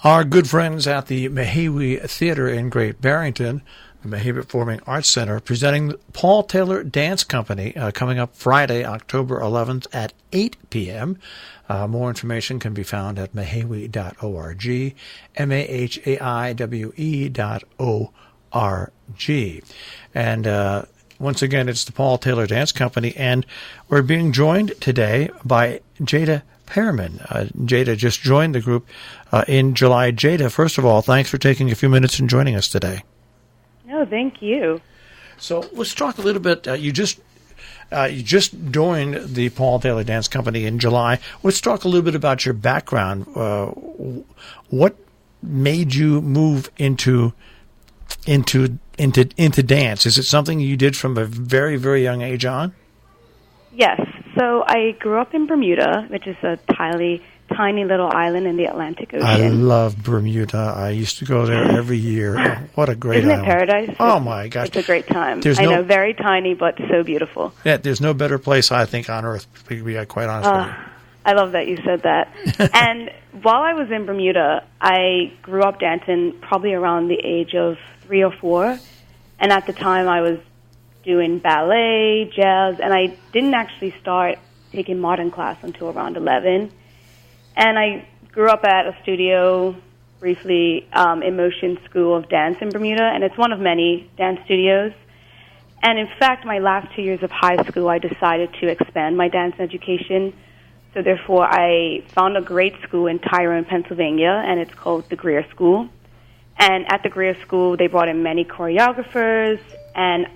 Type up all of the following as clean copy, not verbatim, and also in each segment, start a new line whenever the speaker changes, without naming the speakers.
Our good friends at the Mahaiwe Theater in Great Barrington, the Mahaiwe Performing Arts Center, presenting Paul Taylor Dance Company coming up Friday, October 11th at 8 p.m. More information can be found at mahaiwe.org, mahaiwe.org. And once again, it's the Paul Taylor Dance Company, and we're being joined today by Jada Pearman. Jada just joined the group in July. Jada, first of all, thanks for taking a few minutes and joining us today.
No, thank you.
So let's talk a little bit. You just joined the Paul Taylor Dance Company in July. Let's talk a little bit about your background. What made you move into dance? Is it something you did from a very, very young age on?
Yes. So I grew up in Bermuda, which is a tiny little island in the Atlantic Ocean.
I love Bermuda. I used to go there every year. Oh, what a great island.
Isn't it paradise?
Oh, my gosh.
It's a great time. I know, very tiny, but so beautiful.
Yeah, there's no better place, I think, on earth, to be quite honest with you.
I love that you said that. And while I was in Bermuda, I grew up dancing probably around the age of 3 or 4. And at the time, I was doing ballet, jazz, and I didn't actually start taking modern class until around 11. And I grew up at a studio, briefly, Emotion School of Dance in Bermuda, and it's one of many dance studios. And in fact, my last 2 years of high school, I decided to expand my dance education. So therefore, I found a great school in Tyrone, Pennsylvania, and it's called the Greer School. And at the Greer School, they brought in many choreographers, and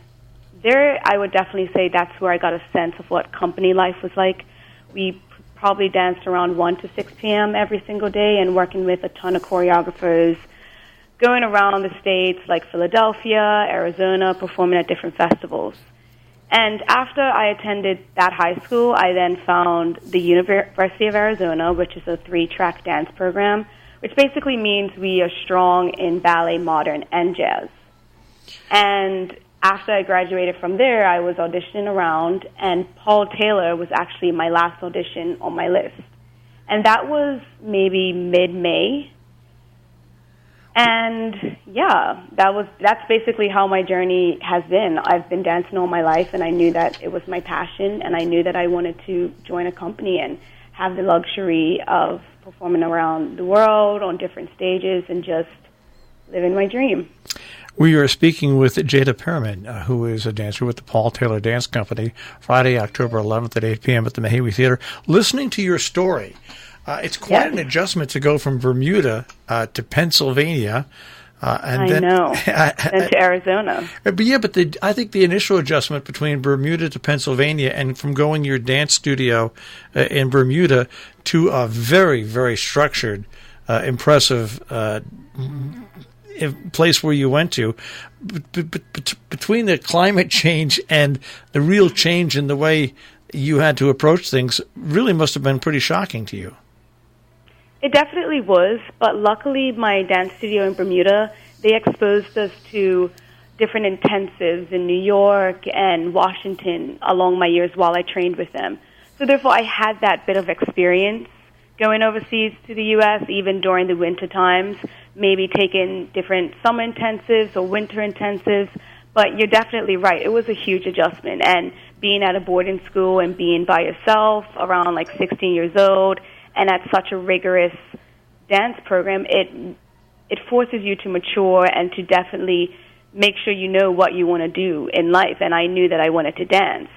there, I would definitely say that's where I got a sense of what company life was like. We probably danced around 1 to 6 p.m. every single day and working with a ton of choreographers, going around the states like Philadelphia, Arizona, performing at different festivals. And after I attended that high school, I then found the University of Arizona, which is a 3-track dance program, which basically means we are strong in ballet, modern, and jazz. And after I graduated from there, I was auditioning around, and Paul Taylor was actually my last audition on my list. And that was maybe mid-May. And yeah, that's basically how my journey has been. I've been dancing all my life, and I knew that it was my passion, and I knew that I wanted to join a company and have the luxury of performing around the world on different stages and just living my dream.
We are speaking with Jada Pearman, who is a dancer with the Paul Taylor Dance Company, Friday, October 11th at 8 p.m. at the Mahaiwe Theater. Listening to your story, it's quite an adjustment to go from Bermuda to Pennsylvania. And then
to Arizona.
But I think the initial adjustment between Bermuda to Pennsylvania and from going to your dance studio in Bermuda to a very, very structured, impressive place where you went to, between the climate change and the real change in the way you had to approach things, really must have been pretty shocking to you.
It definitely was, but luckily my dance studio in Bermuda, they exposed us to different intensives in New York and Washington along my years while I trained with them. So therefore I had that bit of experience going overseas to the U.S., even during the winter times, maybe taking different summer intensives or winter intensives. But you're definitely right. It was a huge adjustment. And being at a boarding school and being by yourself around like 16 years old and at such a rigorous dance program, it forces you to mature and to definitely make sure you know what you want to do in life. And I knew that I wanted to dance.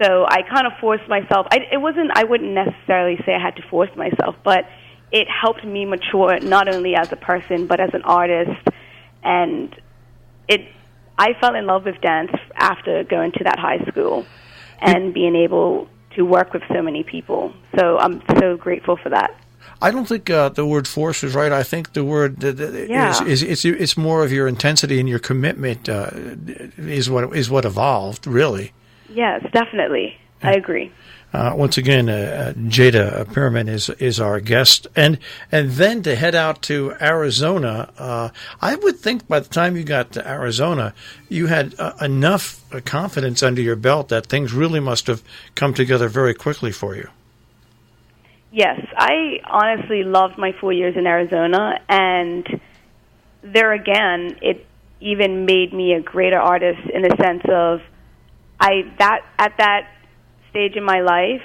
So I kind of forced myself. I wouldn't necessarily say I had to force myself, but it helped me mature not only as a person but as an artist. And I fell in love with dance after going to that high school and being able to work with so many people. So I'm so grateful for that.
I don't think the word force is right. I think the word it's more of your intensity and your commitment is what evolved, really.
Yes, definitely. I agree.
Once again, Jada Pearman is our guest, and then to head out to Arizona. I would think by the time you got to Arizona, you had enough confidence under your belt that things really must have come together very quickly for you.
Yes, I honestly loved my 4 years in Arizona, and there again, it even made me a greater artist in the sense of at that stage in my life,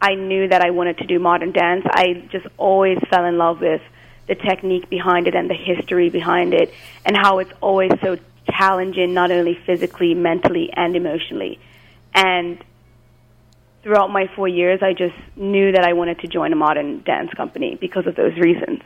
I knew that I wanted to do modern dance. I just always fell in love with the technique behind it and the history behind it, and how it's always so challenging, not only physically, mentally, and emotionally. And throughout my 4 years, I just knew that I wanted to join a modern dance company because of those reasons.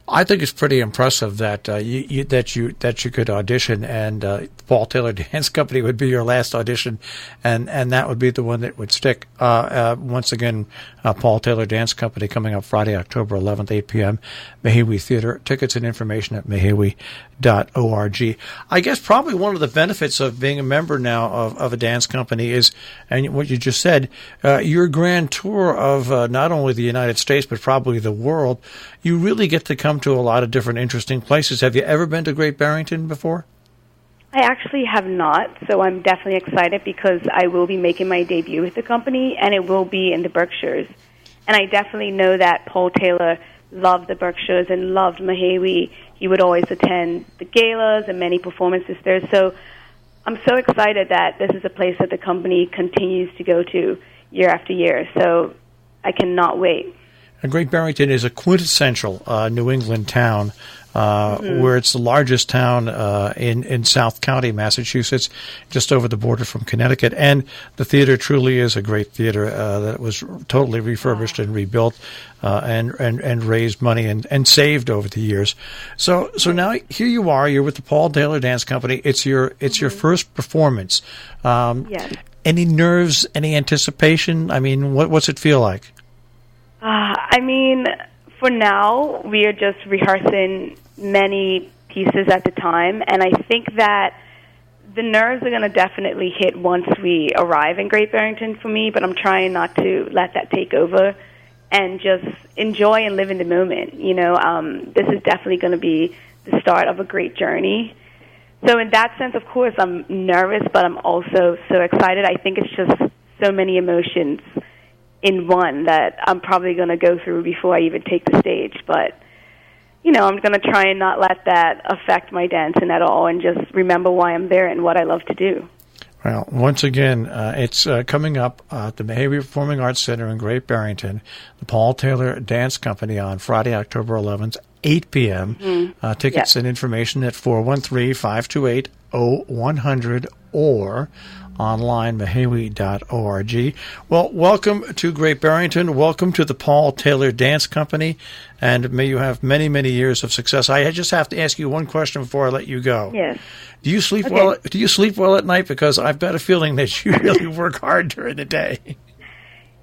I think it's pretty impressive that you could audition, and Paul Taylor Dance Company would be your last audition, and that would be the one that would stick. Once again, Paul Taylor Dance Company coming up Friday, October 11th, 8 p.m., Mahaiwe Theater. Tickets and information at mahaiwe.org. I guess probably one of the benefits of being a member now of a dance company is, and what you just said, your grand tour of not only the United States but probably the world. You really get to come to a lot of different interesting places. Have you ever been to Great Barrington before?
I actually have not, so I'm definitely excited because I will be making my debut with the company, and it will be in the Berkshires. And I definitely know that Paul Taylor loved the Berkshires and loved Mahaiwe. He would always attend the galas and many performances there. So I'm so excited that this is a place that the company continues to go to year after year. So I cannot wait. And
Great Barrington is a quintessential New England town, where it's the largest town in South County, Massachusetts, just over the border from Connecticut. And the theater truly is a great theater that was totally refurbished and rebuilt and raised money and saved over the years. So now here you are. You're with the Paul Taylor Dance Company. It's your first performance.
Yes.
Any nerves? Any anticipation? I mean, what's it feel like?
I mean, for now, we are just rehearsing many pieces at the time, and I think that the nerves are going to definitely hit once we arrive in Great Barrington for me, but I'm trying not to let that take over and just enjoy and live in the moment. You know, this is definitely going to be the start of a great journey. So in that sense, of course, I'm nervous, but I'm also so excited. I think it's just so many emotions in one that I'm probably going to go through before I even take the stage. But, you know, I'm going to try and not let that affect my dancing at all and just remember why I'm there and what I love to do.
Well, once again, it's coming up at the Mahaiwe Performing Arts Center in Great Barrington, the Paul Taylor Dance Company on Friday, October 11th, 8 p.m. Tickets and information at 413-528-0100 or online, mahaiwe.org. Well, welcome to Great Barrington. Welcome to the Paul Taylor Dance Company, and may you have many, many years of success. I just have to ask you one question before I let you go.
Yes.
Do you sleep well? Do you sleep well at night? Because I've got a feeling that you really work hard during the day.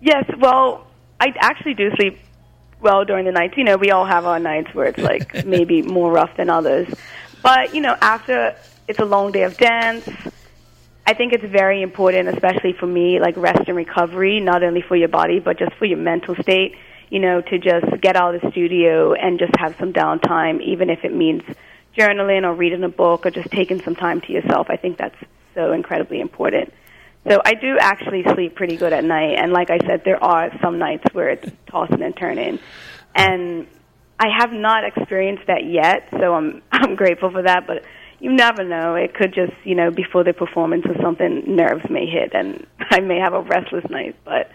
Yes. Well, I actually do sleep well during the nights. You know, we all have our nights where it's like maybe more rough than others. But, you know, after it's a long day of dance, I think it's very important, especially for me, like rest and recovery, not only for your body, but just for your mental state, you know, to just get out of the studio and just have some downtime, even if it means journaling or reading a book or just taking some time to yourself. I think that's so incredibly important. So I do actually sleep pretty good at night. And like I said, there are some nights where it's tossing and turning. And I have not experienced that yet, so I'm grateful for that. But you never know. It could just, you know, before the performance or something, nerves may hit, and I may have a restless night. But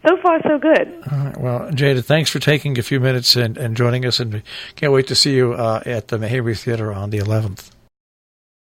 so far, so good.
All right. Well, Jada, thanks for taking a few minutes and joining us, and can't wait to see you at the Mahaiwe Theater on the 11th.